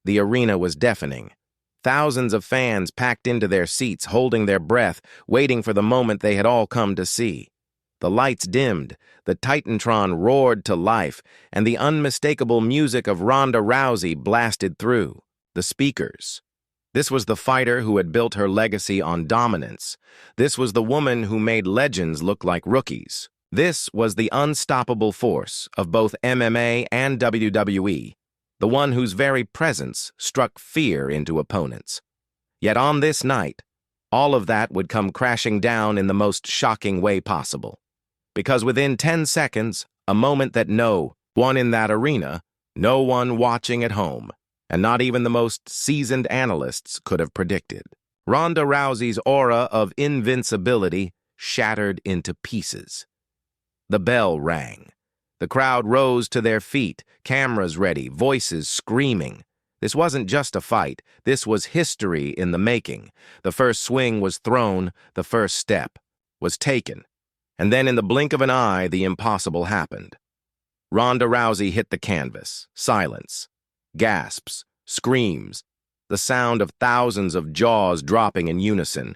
The arena was deafening. Thousands of fans packed into their seats, holding their breath, waiting for the moment they had all come to see. The lights dimmed, the Titantron roared to life, and the unmistakable music of Ronda Rousey blasted through the speakers. This was the fighter who had built her legacy on dominance. This was the woman who made legends look like rookies. This was the unstoppable force of both MMA and WWE, the one whose very presence struck fear into opponents. Yet on this night, all of that would come crashing down in the most shocking way possible. Because within 10 seconds, a moment that no one in that arena, no one watching at home, and not even the most seasoned analysts could have predicted, Ronda Rousey's aura of invincibility shattered into pieces. The bell rang. The crowd rose to their feet, cameras ready, voices screaming. This wasn't just a fight. This was history in the making. The first swing was thrown, the first step was taken. And then in the blink of an eye, the impossible happened. Ronda Rousey hit the canvas. Silence. Gasps. Screams. The sound of thousands of jaws dropping in unison.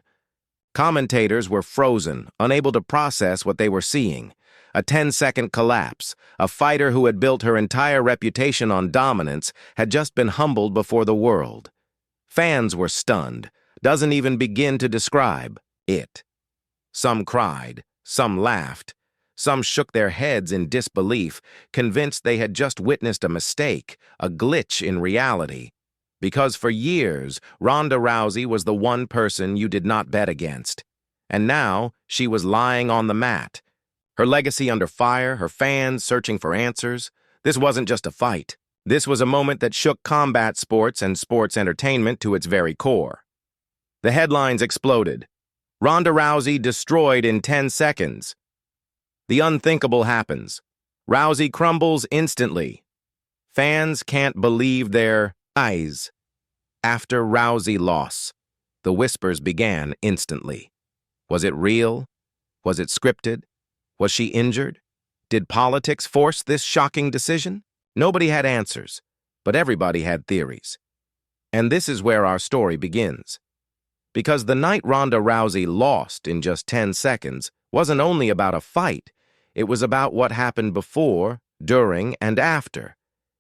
Commentators were frozen, unable to process what they were seeing. A 10-second collapse. A fighter who had built her entire reputation on dominance had just been humbled before the world. Fans were stunned. Doesn't even begin to describe it. Some cried. Some laughed. Some shook their heads in disbelief, convinced they had just witnessed a mistake, a glitch in reality. Because for years, Ronda Rousey was the one person you did not bet against. And now, she was lying on the mat. Her legacy under fire, her fans searching for answers. This wasn't just a fight. This was a moment that shook combat sports and sports entertainment to its very core. The headlines exploded. Ronda Rousey destroyed in 10 seconds. The unthinkable happens. Rousey crumbles instantly. Fans can't believe their eyes. After Rousey loss, the whispers began instantly. Was it real? Was it scripted? Was she injured? Did politics force this shocking decision? Nobody had answers, but everybody had theories. And this is where our story begins. Because the night Ronda Rousey lost in just 10 seconds wasn't only about a fight, it was about what happened before, during, and after.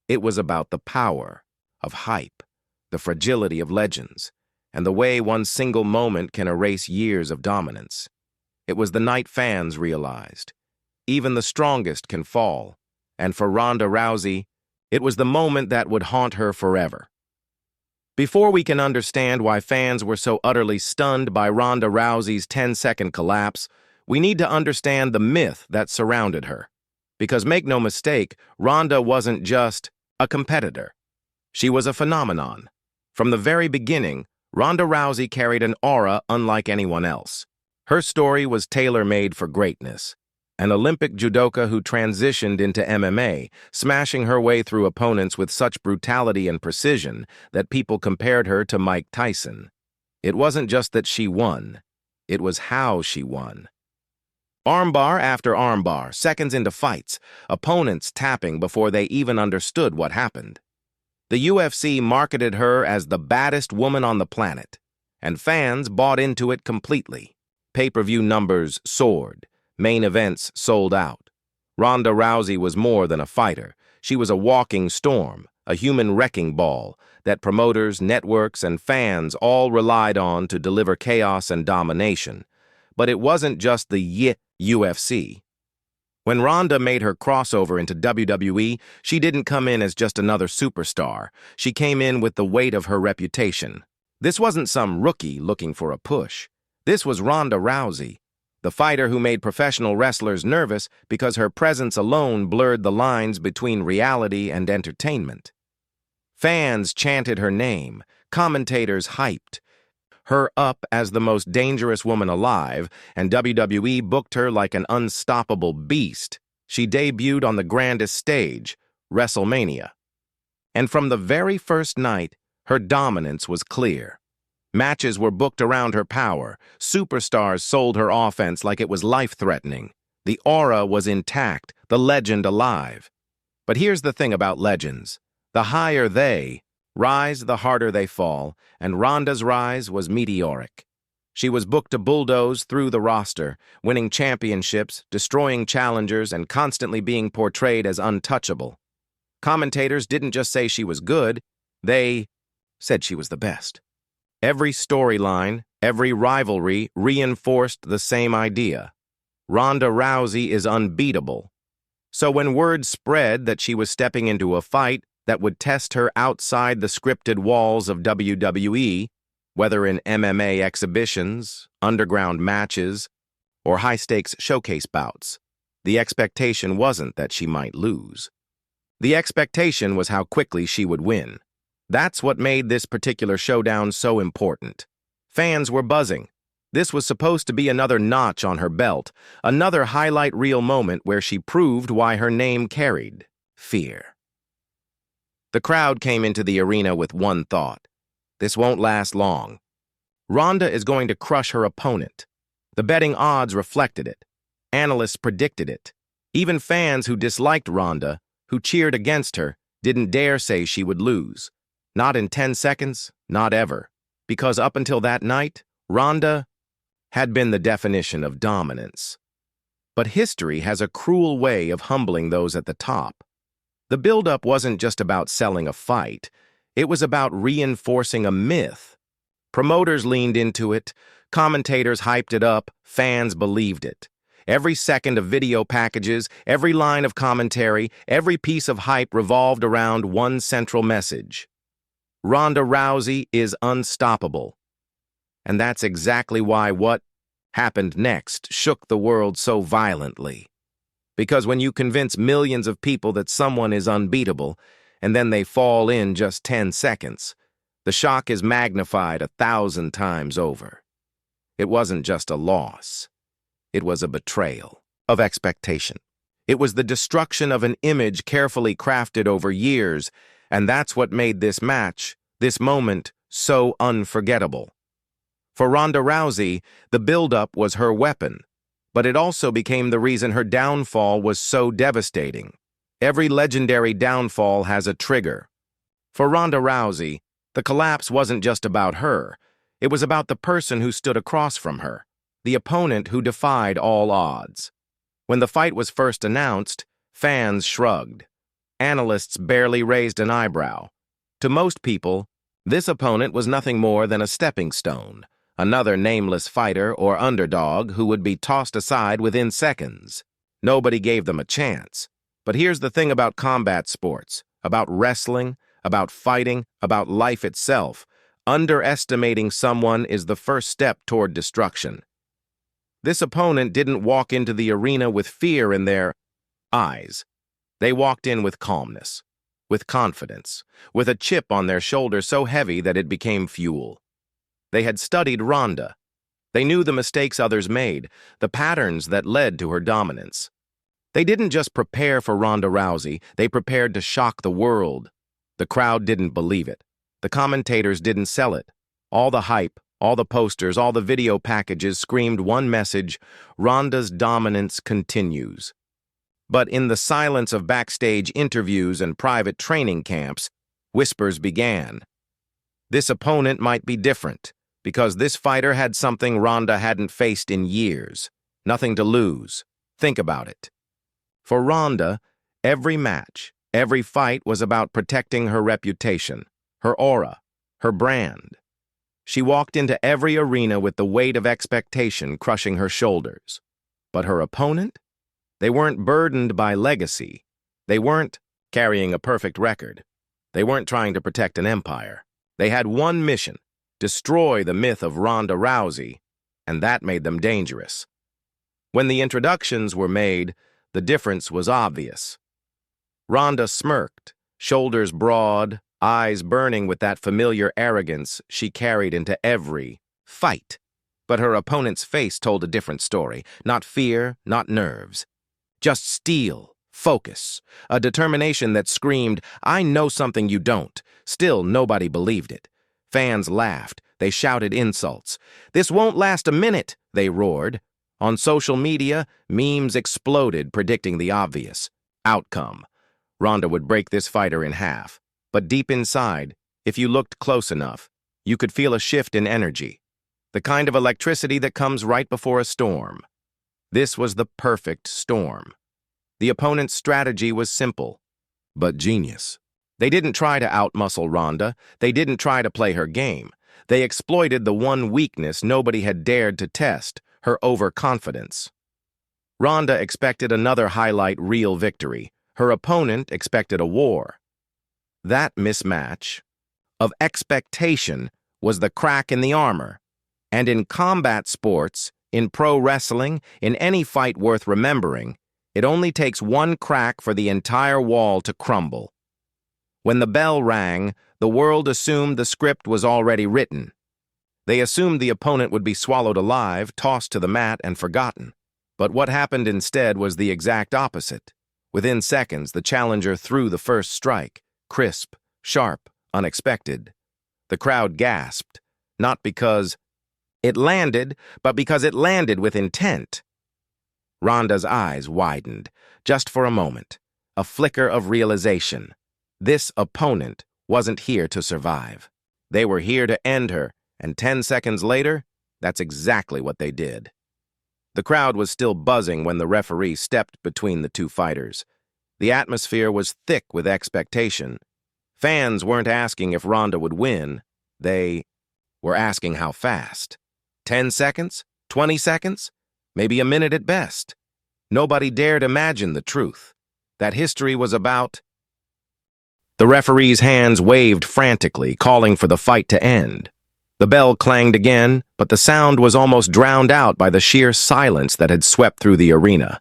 It was about the power of hype, the fragility of legends, and the way one single moment can erase years of dominance. It was the night fans realized. Even the strongest can fall, and for Ronda Rousey, it was the moment that would haunt her forever. Before we can understand why fans were so utterly stunned by Ronda Rousey's 10-second collapse, we need to understand the myth that surrounded her. Because make no mistake, Ronda wasn't just a competitor. She was a phenomenon. From the very beginning, Ronda Rousey carried an aura unlike anyone else. Her story was tailor-made for greatness. An Olympic judoka who transitioned into MMA, smashing her way through opponents with such brutality and precision that people compared her to Mike Tyson. It wasn't just that she won. It was how she won. Armbar after armbar, seconds into fights, opponents tapping before they even understood what happened. The UFC marketed her as the baddest woman on the planet, and fans bought into it completely. Pay-per-view numbers soared. Main events sold out. Ronda Rousey was more than a fighter. She was a walking storm, a human wrecking ball that promoters, networks, and fans all relied on to deliver chaos and domination. But it wasn't just the UFC. When Ronda made her crossover into WWE, she didn't come in as just another superstar. She came in with the weight of her reputation. This wasn't some rookie looking for a push. This was Ronda Rousey, the fighter who made professional wrestlers nervous because her presence alone blurred the lines between reality and entertainment. Fans chanted her name, commentators hyped her up as the most dangerous woman alive, and WWE booked her like an unstoppable beast. She debuted on the grandest stage, WrestleMania. And from the very first night, her dominance was clear. Matches were booked around her power. Superstars sold her offense like it was life-threatening. The aura was intact, the legend alive. But here's the thing about legends. The higher they, Rise, the harder they fall, and Ronda's rise was meteoric. She was booked to bulldoze through the roster, winning championships, destroying challengers, and constantly being portrayed as untouchable. Commentators didn't just say she was good, they said she was the best. Every storyline, every rivalry reinforced the same idea. Ronda Rousey is unbeatable. So when word spread that she was stepping into a fight that would test her outside the scripted walls of WWE, whether in MMA exhibitions, underground matches, or high-stakes showcase bouts, the expectation wasn't that she might lose. The expectation was how quickly she would win. That's what made this particular showdown so important. Fans were buzzing. This was supposed to be another notch on her belt, another highlight reel moment where she proved why her name carried fear. The crowd came into the arena with one thought. This won't last long. Ronda is going to crush her opponent. The betting odds reflected it. Analysts predicted it. Even fans who disliked Ronda, who cheered against her, didn't dare say she would lose. Not in 10 seconds, not ever. Because up until that night, Ronda had been the definition of dominance. But history has a cruel way of humbling those at the top. The build-up wasn't just about selling a fight. It was about reinforcing a myth. Promoters leaned into it, commentators hyped it up, fans believed it. Every second of video packages, every line of commentary, every piece of hype revolved around one central message. Ronda Rousey is unstoppable. And that's exactly why what happened next shook the world so violently. Because when you convince millions of people that someone is unbeatable, and then they fall in just 10 seconds, the shock is magnified 1,000 times over. It wasn't just a loss. It was a betrayal of expectation. It was the destruction of an image carefully crafted over years, and that's what made this match, this moment, so unforgettable. For Ronda Rousey, the build-up was her weapon, but it also became the reason her downfall was so devastating. Every legendary downfall has a trigger. For Ronda Rousey, the collapse wasn't just about her. It was about the person who stood across from her, the opponent who defied all odds. When the fight was first announced, fans shrugged. Analysts barely raised an eyebrow. To most people, this opponent was nothing more than a stepping stone, another nameless fighter or underdog who would be tossed aside within seconds. Nobody gave them a chance. But here's the thing about combat sports, about wrestling, about fighting, about life itself. Underestimating someone is the first step toward destruction. This opponent didn't walk into the arena with fear in their eyes. They walked in with calmness, with confidence, with a chip on their shoulder so heavy that it became fuel. They had studied Ronda. They knew the mistakes others made, the patterns that led to her dominance. They didn't just prepare for Ronda Rousey, they prepared to shock the world. The crowd didn't believe it. The commentators didn't sell it. All the hype, all the posters, all the video packages screamed one message: Ronda's dominance continues. But in the silence of backstage interviews and private training camps, whispers began. This opponent might be different, because this fighter had something Ronda hadn't faced in years. Nothing to lose. Think about it. For Ronda, every match, every fight was about protecting her reputation, her aura, her brand. She walked into every arena with the weight of expectation crushing her shoulders. But her opponent? They weren't burdened by legacy. They weren't carrying a perfect record. They weren't trying to protect an empire. They had one mission: destroy the myth of Ronda Rousey, and that made them dangerous. When the introductions were made, the difference was obvious. Ronda smirked, shoulders broad, eyes burning with that familiar arrogance she carried into every fight. But her opponent's face told a different story. Not fear, not nerves. Just steel, focus, a determination that screamed, "I know something you don't." Still, nobody believed it. Fans laughed. They shouted insults. "This won't last a minute," they roared. On social media, memes exploded predicting the obvious outcome. Ronda would break this fighter in half. But deep inside, If you looked close enough, you could feel a shift in energy, the kind of electricity that comes right before a storm. This was the perfect storm. The opponent's strategy was simple, but genius. They didn't try to outmuscle Ronda. They didn't try to play her game. They exploited the one weakness nobody had dared to test, her overconfidence. Ronda expected another highlight reel victory. Her opponent expected a war. That mismatch of expectation was the crack in the armor. And in combat sports, in pro wrestling, in any fight worth remembering, it only takes one crack for the entire wall to crumble. When the bell rang, the world assumed the script was already written. They assumed the opponent would be swallowed alive, tossed to the mat, and forgotten. But what happened instead was the exact opposite. Within seconds, the challenger threw the first strike, crisp, sharp, unexpected. The crowd gasped, not because it landed, but because it landed with intent. Ronda's eyes widened, just for a moment, a flicker of realization. This opponent wasn't here to survive. They were here to end her, and 10 seconds later, that's exactly what they did. The crowd was still buzzing when the referee stepped between the two fighters. The atmosphere was thick with expectation. Fans weren't asking if Ronda would win. They were asking how fast. 10 seconds? 20 seconds? Maybe a minute at best. Nobody dared imagine the truth. That history was about... The referee's hands waved frantically, calling for the fight to end. The bell clanged again, but the sound was almost drowned out by the sheer silence that had swept through the arena.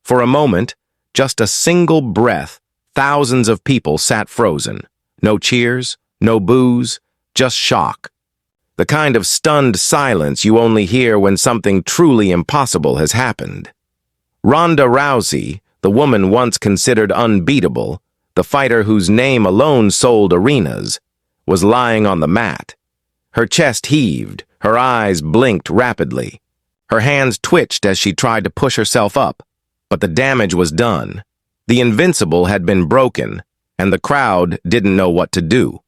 For a moment, just a single breath, thousands of people sat frozen. No cheers, no boos, just shock. The kind of stunned silence you only hear when something truly impossible has happened. Ronda Rousey, the woman once considered unbeatable, the fighter whose name alone sold arenas, was lying on the mat. Her chest heaved, her eyes blinked rapidly. Her hands twitched as she tried to push herself up, but the damage was done. The invincible had been broken, and the crowd didn't know what to do.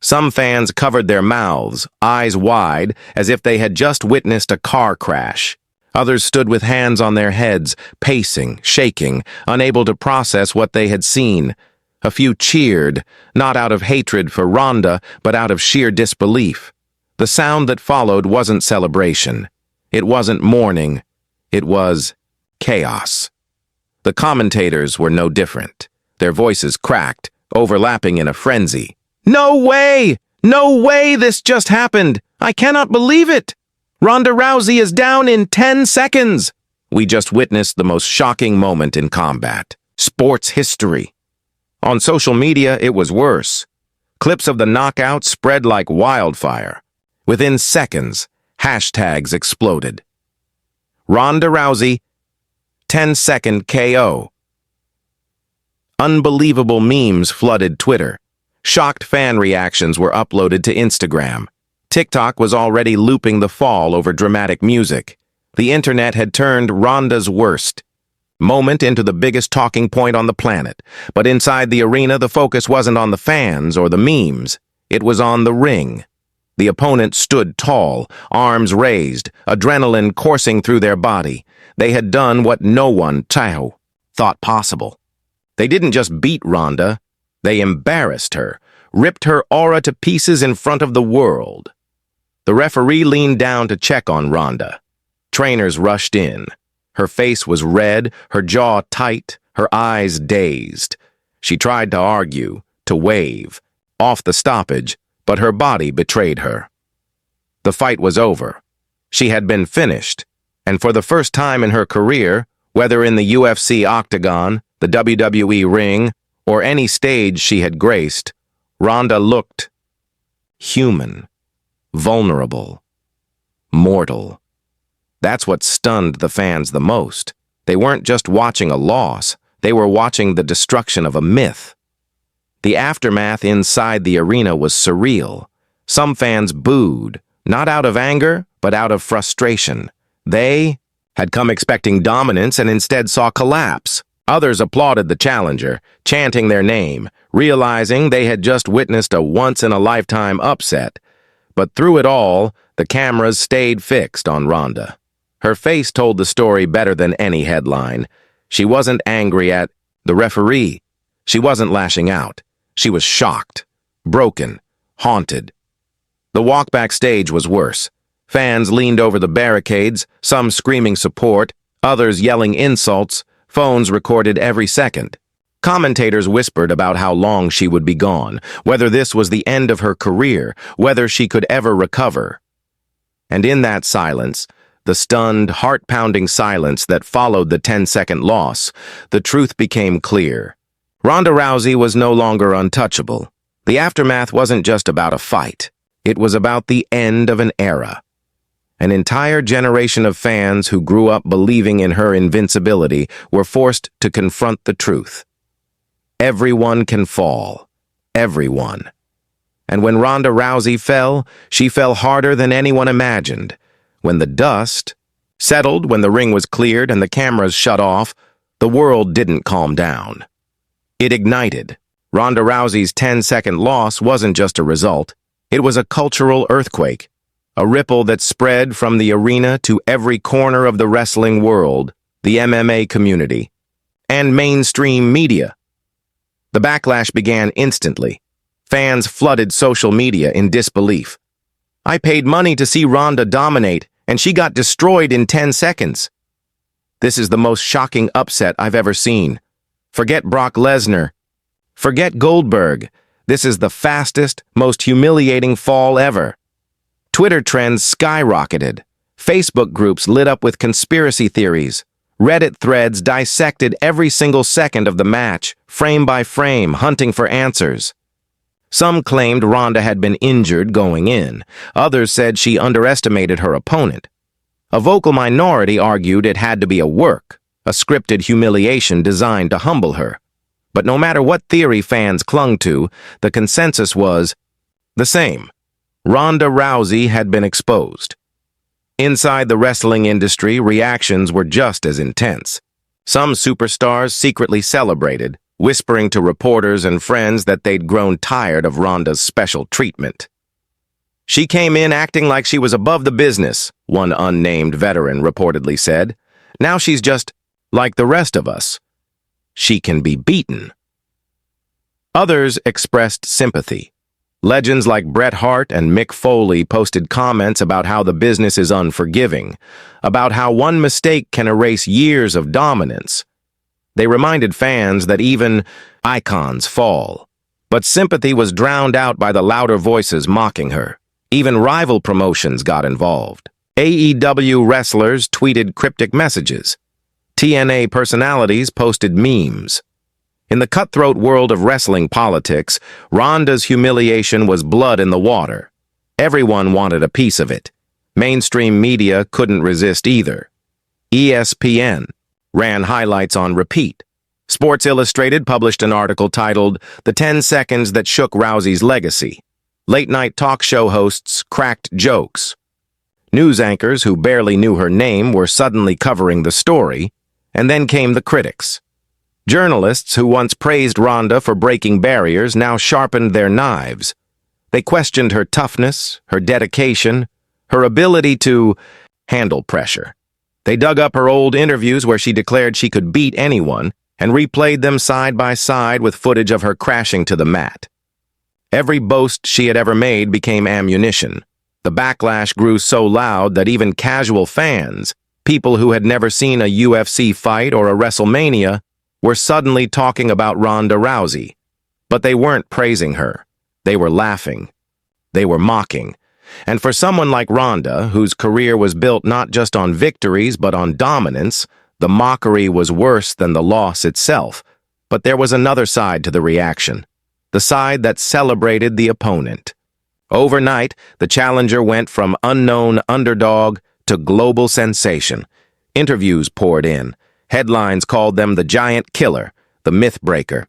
Some fans covered their mouths, eyes wide, as if they had just witnessed a car crash. Others stood with hands on their heads, pacing, shaking, unable to process what they had seen. A few cheered, not out of hatred for Ronda, but out of sheer disbelief. The sound that followed wasn't celebration. It wasn't mourning. It was chaos. The commentators were no different. Their voices cracked, overlapping in a frenzy. "No way! No way this just happened! I cannot believe it! Ronda Rousey is down in 10 seconds! We just witnessed the most shocking moment in combat. Sports history." On social media, it was worse. Clips of the knockout spread like wildfire. Within seconds, hashtags exploded. Ronda Rousey, 10-second KO. Unbelievable memes flooded Twitter. Shocked fan reactions were uploaded to Instagram. TikTok was already looping the fall over dramatic music. The internet had turned Ronda's worst moment into the biggest talking point on the planet. But inside the arena, the focus wasn't on the fans or the memes. It was on the ring. The opponent stood tall, arms raised, adrenaline coursing through their body. They had done what no one, thought possible. They didn't just beat Ronda. They embarrassed her, ripped her aura to pieces in front of the world. The referee leaned down to check on Ronda. Trainers rushed in. Her face was red, her jaw tight, her eyes dazed. She tried to argue, to wave, off the stoppage, but her body betrayed her. The fight was over. She had been finished, and for the first time in her career, whether in the UFC octagon, the WWE ring, or any stage she had graced, Ronda looked human, vulnerable, mortal. That's what stunned the fans the most. They weren't just watching a loss, they were watching the destruction of a myth. The aftermath inside the arena was surreal. Some fans booed, not out of anger, but out of frustration. They had come expecting dominance and instead saw collapse. Others applauded the challenger, chanting their name, realizing they had just witnessed a once-in-a-lifetime upset. But through it all, the cameras stayed fixed on Ronda. Her face told the story better than any headline. She wasn't angry at the referee. She wasn't lashing out. She was shocked, broken, haunted. The walk backstage was worse. Fans leaned over the barricades, some screaming support, others yelling insults. Phones recorded every second. Commentators whispered about how long she would be gone, whether this was the end of her career, whether she could ever recover. And in that silence, the stunned, heart-pounding silence that followed the 10-second loss, the truth became clear. Ronda Rousey was no longer untouchable. The aftermath wasn't just about a fight. It was about the end of an era. An entire generation of fans who grew up believing in her invincibility were forced to confront the truth. Everyone can fall. Everyone. And when Ronda Rousey fell, she fell harder than anyone imagined. When the dust settled, when the ring was cleared and the cameras shut off, the world didn't calm down. It ignited. Ronda Rousey's 10-second loss wasn't just a result. It was a cultural earthquake, a ripple that spread from the arena to every corner of the wrestling world, the MMA community, and mainstream media. The backlash began instantly. Fans flooded social media in disbelief. "I paid money to see Ronda dominate, and she got destroyed in 10 seconds. This is the most shocking upset I've ever seen. Forget Brock Lesnar. Forget Goldberg. This is the fastest, most humiliating fall ever." Twitter trends skyrocketed. Facebook groups lit up with conspiracy theories. Reddit threads dissected every single second of the match, frame by frame, hunting for answers. Some claimed Ronda had been injured going in. Others said she underestimated her opponent. A vocal minority argued it had to be a work, a scripted humiliation designed to humble her. But no matter what theory fans clung to, the consensus was the same. Ronda Rousey had been exposed. Inside the wrestling industry, reactions were just as intense. Some superstars secretly celebrated, whispering to reporters and friends that they'd grown tired of Ronda's special treatment. "She came in acting like she was above the business," one unnamed veteran reportedly said. "Now she's just like the rest of us. She can be beaten." Others expressed sympathy. Legends like Bret Hart and Mick Foley posted comments about how the business is unforgiving, about how one mistake can erase years of dominance. They reminded fans that even icons fall. But sympathy was drowned out by the louder voices mocking her. Even rival promotions got involved. AEW wrestlers tweeted cryptic messages. TNA personalities posted memes. In the cutthroat world of wrestling politics, Ronda's humiliation was blood in the water. Everyone wanted a piece of it. Mainstream media couldn't resist either. ESPN ran highlights on repeat. Sports Illustrated published an article titled "The 10 Seconds That Shook Rousey's Legacy." Late-night talk show hosts cracked jokes. News anchors who barely knew her name were suddenly covering the story, and then came the critics. Journalists who once praised Ronda for breaking barriers now sharpened their knives. They questioned her toughness, her dedication, her ability to handle pressure. They dug up her old interviews where she declared she could beat anyone and replayed them side by side with footage of her crashing to the mat. Every boast she had ever made became ammunition. The backlash grew so loud that even casual fans, people who had never seen a UFC fight or a WrestleMania, were suddenly talking about Ronda Rousey. But they weren't praising her. They were laughing. They were mocking. And for someone like Ronda, whose career was built not just on victories but on dominance, the mockery was worse than the loss itself. But there was another side to the reaction, the side that celebrated the opponent. Overnight, the challenger went from unknown underdog to global sensation. Interviews poured in. Headlines called them the giant killer, the myth breaker.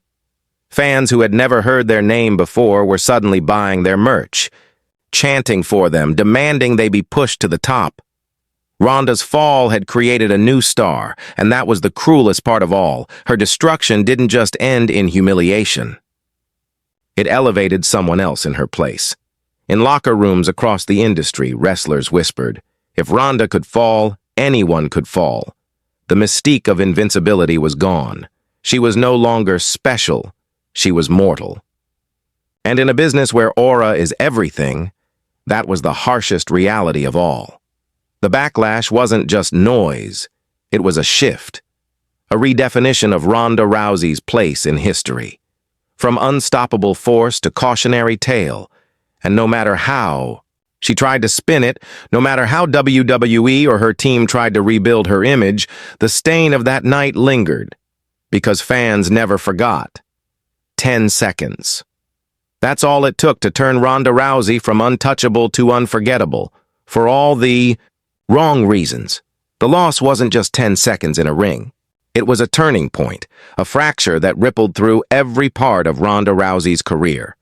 Fans who had never heard their name before were suddenly buying their merch, chanting for them, demanding they be pushed to the top. Ronda's fall had created a new star, and that was the cruelest part of all. Her destruction didn't just end in humiliation. It elevated someone else in her place. In locker rooms across the industry, wrestlers whispered, if Ronda could fall, anyone could fall. The mystique of invincibility was gone. She was no longer special. She was mortal. And in a business where aura is everything, that was the harshest reality of all. The backlash wasn't just noise. It was a shift. A redefinition of Ronda Rousey's place in history. From unstoppable force to cautionary tale. And no matter how she tried to spin it, no matter how WWE or her team tried to rebuild her image, the stain of that night lingered. Because fans never forgot. 10 seconds. That's all it took to turn Ronda Rousey from untouchable to unforgettable, for all the wrong reasons. The loss wasn't just 10 seconds in a ring. It was a turning point, a fracture that rippled through every part of Ronda Rousey's career.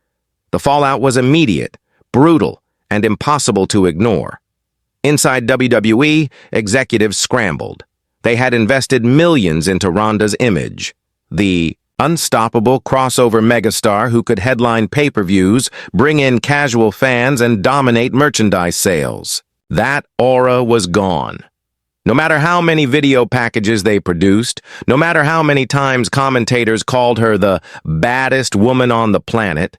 The fallout was immediate, brutal, and impossible to ignore. Inside WWE, executives scrambled. They had invested millions into Ronda's image. The unstoppable crossover megastar who could headline pay-per-views, bring in casual fans, and dominate merchandise sales. That aura was gone. No matter how many video packages they produced, no matter how many times commentators called her the baddest woman on the planet,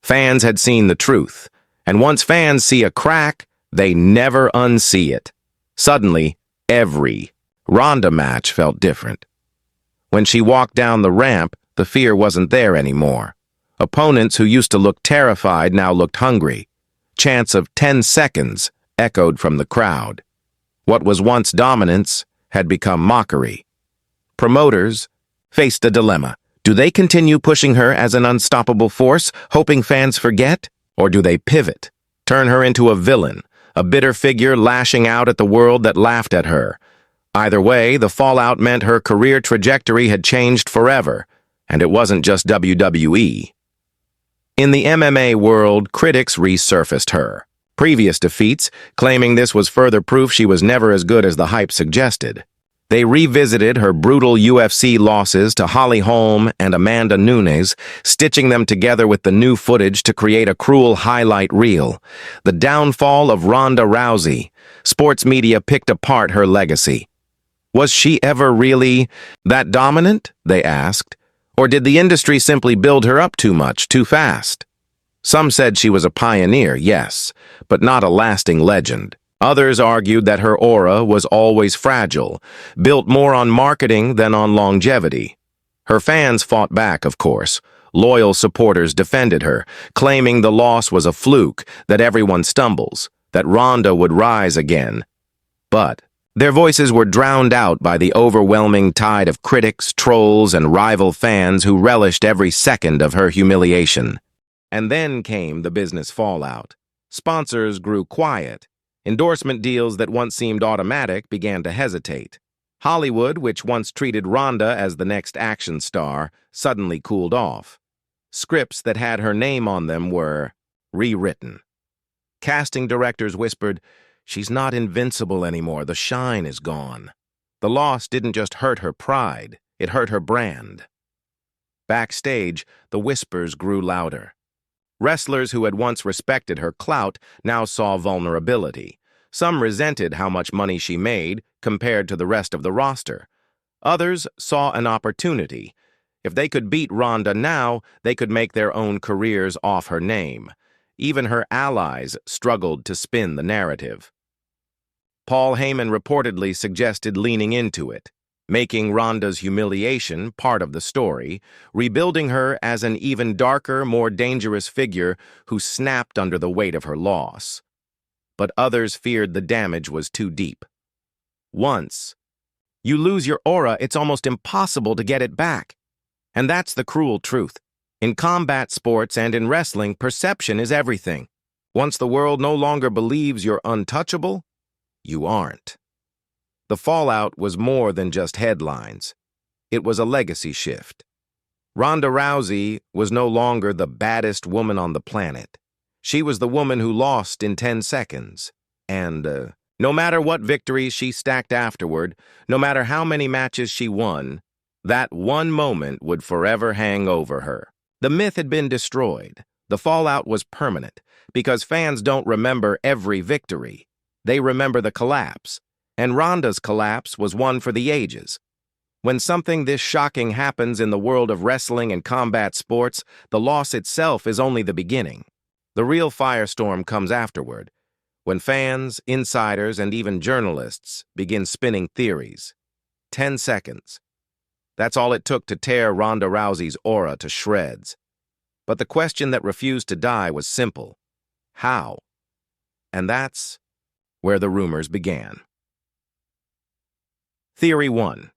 fans had seen the truth. And once fans see a crack, they never unsee it. Suddenly, every Ronda match felt different. When she walked down the ramp, the fear wasn't there anymore. Opponents who used to look terrified now looked hungry. Chants of 10 seconds echoed from the crowd. What was once dominance had become mockery. Promoters faced a dilemma. Do they continue pushing her as an unstoppable force, hoping fans forget? Or do they pivot, turn her into a villain, a bitter figure lashing out at the world that laughed at her? Either way, the fallout meant her career trajectory had changed forever, and it wasn't just WWE. In the MMA world, critics resurfaced her. Previous defeats, claiming this was further proof she was never as good as the hype suggested. They revisited her brutal UFC losses to Holly Holm and Amanda Nunes, stitching them together with the new footage to create a cruel highlight reel. The downfall of Ronda Rousey. Sports media picked apart her legacy. Was she ever really that dominant, they asked? Or did the industry simply build her up too much, too fast? Some said she was a pioneer, yes, but not a lasting legend. Others argued that her aura was always fragile, built more on marketing than on longevity. Her fans fought back, of course. Loyal supporters defended her, claiming the loss was a fluke, that everyone stumbles, that Ronda would rise again. But their voices were drowned out by the overwhelming tide of critics, trolls, and rival fans who relished every second of her humiliation. And then came the business fallout. Sponsors grew quiet. Endorsement deals that once seemed automatic began to hesitate. Hollywood, which once treated Ronda as the next action star, suddenly cooled off. Scripts that had her name on them were rewritten. Casting directors whispered, "She's not invincible anymore, the shine is gone." The loss didn't just hurt her pride, it hurt her brand. Backstage, the whispers grew louder. Wrestlers who had once respected her clout now saw vulnerability. Some resented how much money she made compared to the rest of the roster. Others saw an opportunity. If they could beat Ronda now, they could make their own careers off her name. Even her allies struggled to spin the narrative. Paul Heyman reportedly suggested leaning into it, making Ronda's humiliation part of the story, rebuilding her as an even darker, more dangerous figure who snapped under the weight of her loss. But others feared the damage was too deep. Once you lose your aura, it's almost impossible to get it back. And that's the cruel truth. In combat sports and in wrestling, perception is everything. Once the world no longer believes you're untouchable, you aren't. The fallout was more than just headlines. It was a legacy shift. Ronda Rousey was no longer the baddest woman on the planet. She was the woman who lost in 10 seconds. And no matter what victories she stacked afterward, no matter how many matches she won, that one moment would forever hang over her. The myth had been destroyed. The fallout was permanent, because fans don't remember every victory. They remember the collapse, and Ronda's collapse was one for the ages. When something this shocking happens in the world of wrestling and combat sports, the loss itself is only the beginning. The real firestorm comes afterward, when fans, insiders, and even journalists begin spinning theories. 10 seconds. That's all it took to tear Ronda Rousey's aura to shreds. But the question that refused to die was simple. How? And that's where the rumors began. Theory 1.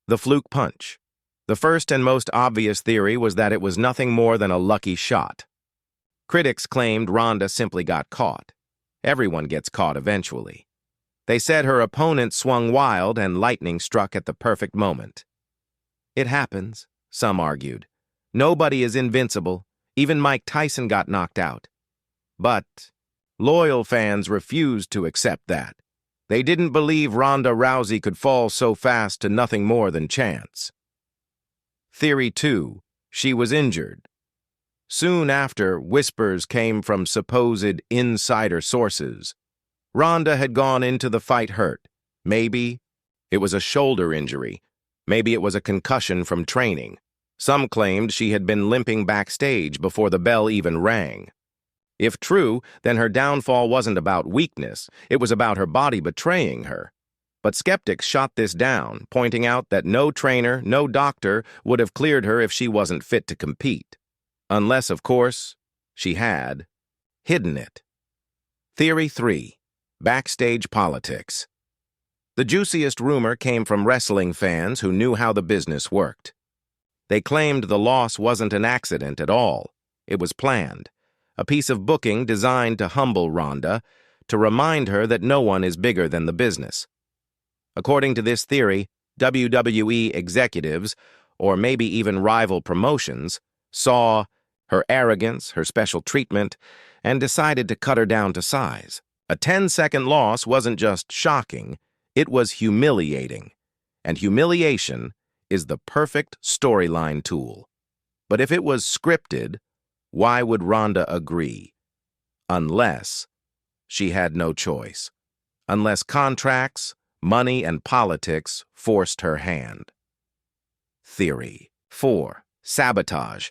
The fluke punch. The first and most obvious theory was that it was nothing more than a lucky shot. Critics claimed Ronda simply got caught. Everyone gets caught eventually. They said her opponent swung wild and lightning struck at the perfect moment. It happens, some argued. Nobody is invincible. Even Mike Tyson got knocked out. But loyal fans refused to accept that. They didn't believe Ronda Rousey could fall so fast to nothing more than chance. Theory 2. She was injured. Soon after, whispers came from supposed insider sources. Ronda had gone into the fight hurt. Maybe it was a shoulder injury. Maybe it was a concussion from training. Some claimed she had been limping backstage before the bell even rang. If true, then her downfall wasn't about weakness, it was about her body betraying her. But skeptics shot this down, pointing out that no trainer, no doctor would have cleared her if she wasn't fit to compete. Unless, of course, she had hidden it. Theory 3. Backstage politics. The juiciest rumor came from wrestling fans who knew how the business worked. They claimed the loss wasn't an accident at all. It was planned. A piece of booking designed to humble Ronda, to remind her that no one is bigger than the business. According to this theory, WWE executives, or maybe even rival promotions, saw her arrogance, her special treatment, and decided to cut her down to size. A 10-second loss wasn't just shocking, it was humiliating. And humiliation is the perfect storyline tool. But if it was scripted, why would Ronda agree? Unless she had no choice. Unless contracts, money, and politics forced her hand. Theory 4. Sabotage.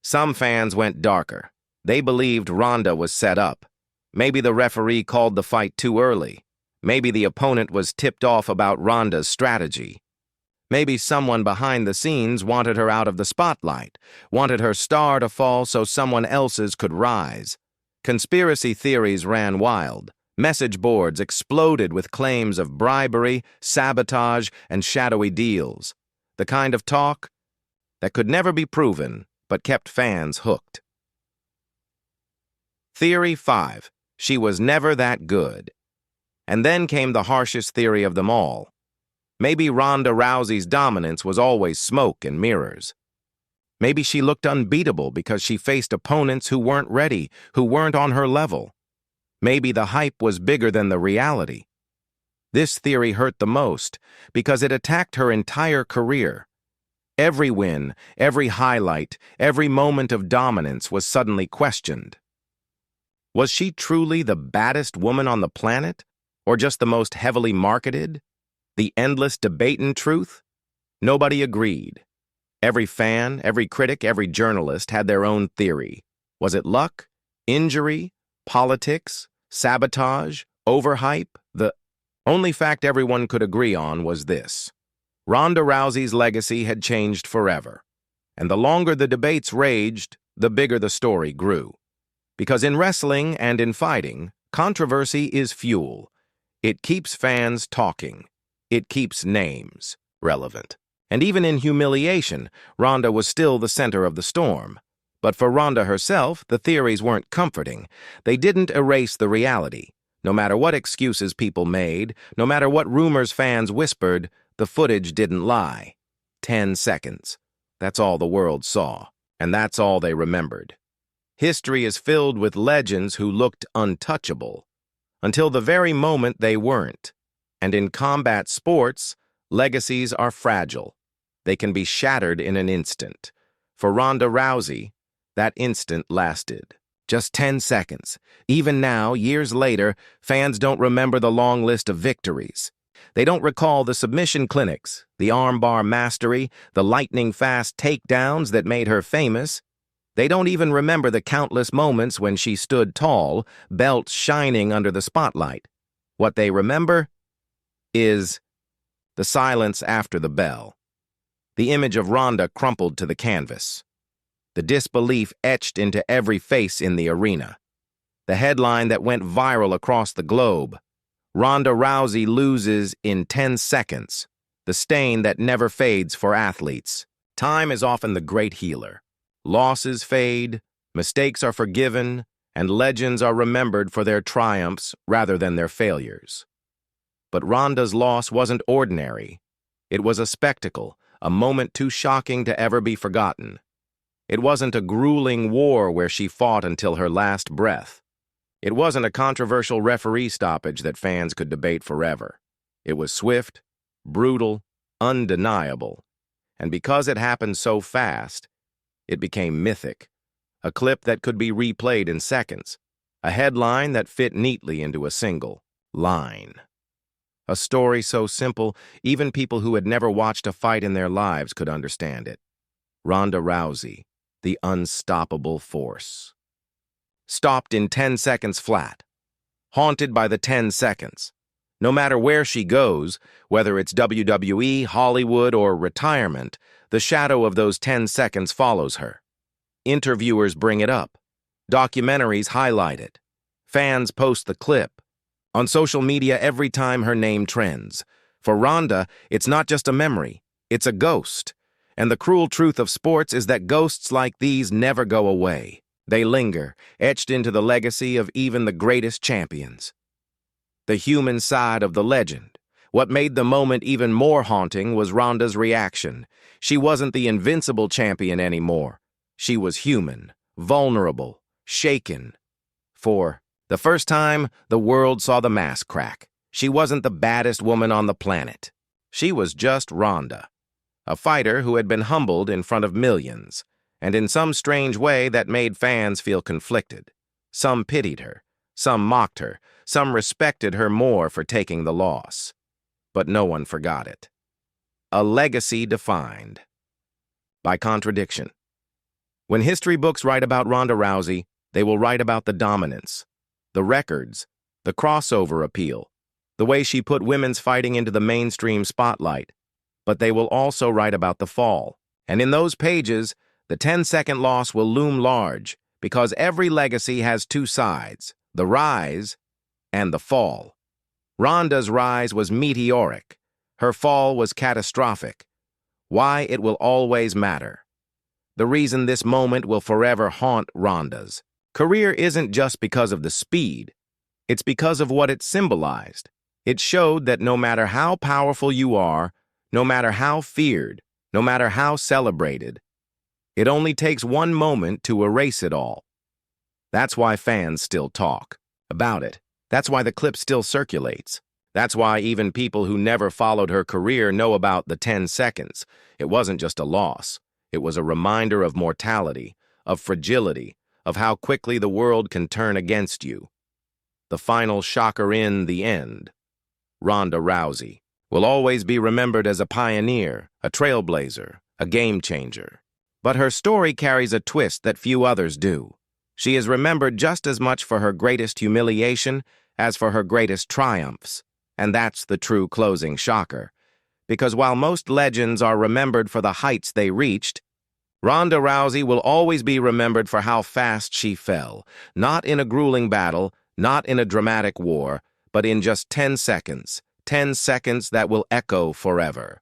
Some fans went darker. They believed Ronda was set up. Maybe the referee called the fight too early. Maybe the opponent was tipped off about Ronda's strategy. Maybe someone behind the scenes wanted her out of the spotlight, wanted her star to fall so someone else's could rise. Conspiracy theories ran wild. Message boards exploded with claims of bribery, sabotage, and shadowy deals. The kind of talk that could never be proven, but kept fans hooked. Theory 5. She was never that good. And then came the harshest theory of them all. Maybe Ronda Rousey's dominance was always smoke and mirrors. Maybe she looked unbeatable because she faced opponents who weren't ready, who weren't on her level. Maybe the hype was bigger than the reality. This theory hurt the most because it attacked her entire career. Every win, every highlight, every moment of dominance was suddenly questioned. Was she truly the baddest woman on the planet, or just the most heavily marketed? The endless debate in truth? Nobody agreed. Every fan, every critic, every journalist had their own theory. Was it luck, injury, politics, sabotage, overhype? The only fact everyone could agree on was this. Ronda Rousey's legacy had changed forever. And the longer the debates raged, the bigger the story grew. Because in wrestling and in fighting, controversy is fuel. It keeps fans talking. It keeps names relevant. And even in humiliation, Ronda was still the center of the storm. But for Ronda herself, the theories weren't comforting. They didn't erase the reality. No matter what excuses people made, no matter what rumors fans whispered, the footage didn't lie. 10 seconds. That's all the world saw. And that's all they remembered. History is filled with legends who looked untouchable, until the very moment they weren't. And in combat sports, legacies are fragile. They can be shattered in an instant. For Ronda Rousey, that instant lasted just 10 seconds. Even now, years later, fans don't remember the long list of victories. They don't recall the submission clinics, the armbar mastery, the lightning-fast takedowns that made her famous. They don't even remember the countless moments when she stood tall, belt shining under the spotlight. What they remember is the silence after the bell. The image of Ronda crumpled to the canvas. The disbelief etched into every face in the arena. The headline that went viral across the globe. Ronda Rousey loses in 10 seconds. The stain that never fades for athletes. Time is often the great healer. Losses fade, mistakes are forgiven, and legends are remembered for their triumphs rather than their failures. But Ronda's loss wasn't ordinary. It was a spectacle, a moment too shocking to ever be forgotten. It wasn't a grueling war where she fought until her last breath. It wasn't a controversial referee stoppage that fans could debate forever. It was swift, brutal, undeniable. And because it happened so fast, it became mythic. A clip that could be replayed in seconds. A headline that fit neatly into a single line. A story so simple, even people who had never watched a fight in their lives could understand it. Ronda Rousey, the unstoppable force. Stopped in 10 seconds flat. Haunted by the 10 seconds. No matter where she goes, whether it's WWE, Hollywood, or retirement, the shadow of those 10 seconds follows her. Interviewers bring it up. Documentaries highlight it. Fans post the clip. On social media every time her name trends. For Ronda, it's not just a memory, it's a ghost. And the cruel truth of sports is that ghosts like these never go away. They linger, etched into the legacy of even the greatest champions. The human side of the legend. What made the moment even more haunting was Ronda's reaction. She wasn't the invincible champion anymore. She was human, vulnerable, shaken. For the first time, the world saw the mask crack. She wasn't the baddest woman on the planet. She was just Ronda, a fighter who had been humbled in front of millions, and in some strange way that made fans feel conflicted. Some pitied her, some mocked her, some respected her more for taking the loss. But no one forgot it. A legacy defined by contradiction. When history books write about Ronda Rousey, they will write about the dominance, the records, the crossover appeal, the way she put women's fighting into the mainstream spotlight. But they will also write about the fall. And in those pages, the 10-second loss will loom large, because every legacy has two sides, the rise and the fall. Ronda's rise was meteoric. Her fall was catastrophic. Why it will always matter. The reason this moment will forever haunt Ronda's career isn't just because of the speed. It's because of what it symbolized. It showed that no matter how powerful you are, no matter how feared, no matter how celebrated, it only takes one moment to erase it all. That's why fans still talk about it. That's why the clip still circulates. That's why even people who never followed her career know about the 10 seconds. It wasn't just a loss. It was a reminder of mortality, of fragility, of how quickly the world can turn against you. The final shocker in the end. Ronda Rousey will always be remembered as a pioneer, a trailblazer, a game changer. But her story carries a twist that few others do. She is remembered just as much for her greatest humiliation as for her greatest triumphs. And that's the true closing shocker. Because while most legends are remembered for the heights they reached, Ronda Rousey will always be remembered for how fast she fell. Not in a grueling battle, not in a dramatic war, but in just 10 seconds. 10 seconds that will echo forever.